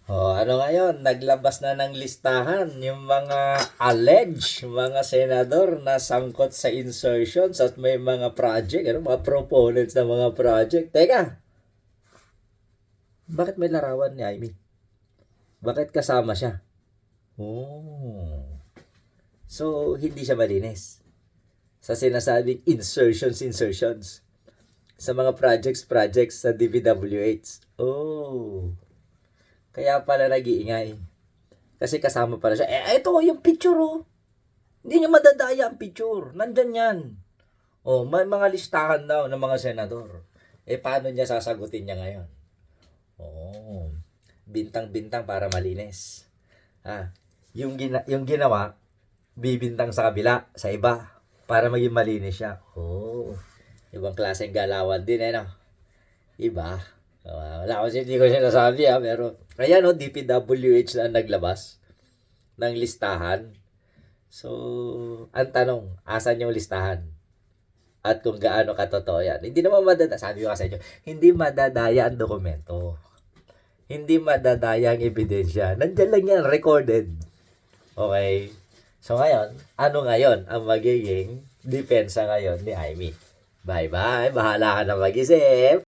Ano ngayon, naglabas na ng listahan yung mga alleged, mga senador na sangkot sa insertions at may mga project, mga proponents ng mga project. Teka, bakit may larawan ni Amy? Bakit kasama siya? Oh. So, hindi siya malinis. Sa sinasabing insertions sa mga projects sa DPWH. Oh. Kaya pala nag-iingay. Kasi kasama pala siya. Ito yung picture oh. Hindi niya madadaya ang picture. Nandyan yan. May mga listahan daw ng mga senador. Paano niya sasagutin niya ngayon? Bintang-bintang para malinis. Yung ginawa, bibintang sa kabila, sa iba, para maging malinis siya. Ibang klaseng galawan din no? Iba. Wala kasi hindi ko siya nasabi pero ayan DPWH na naglabas ng listahan. So, ang tanong, asan yung listahan? At kung gaano katotoo yan. Hindi naman sabi ko sa inyo, hindi madadaya ang dokumento. Hindi madadaya ang ebidensya. Nandiyan lang yan, recorded. Okay? So ngayon, ano ngayon ang magiging depensa ngayon ni Amy? Bye-bye. Bahala ka na mag-isip.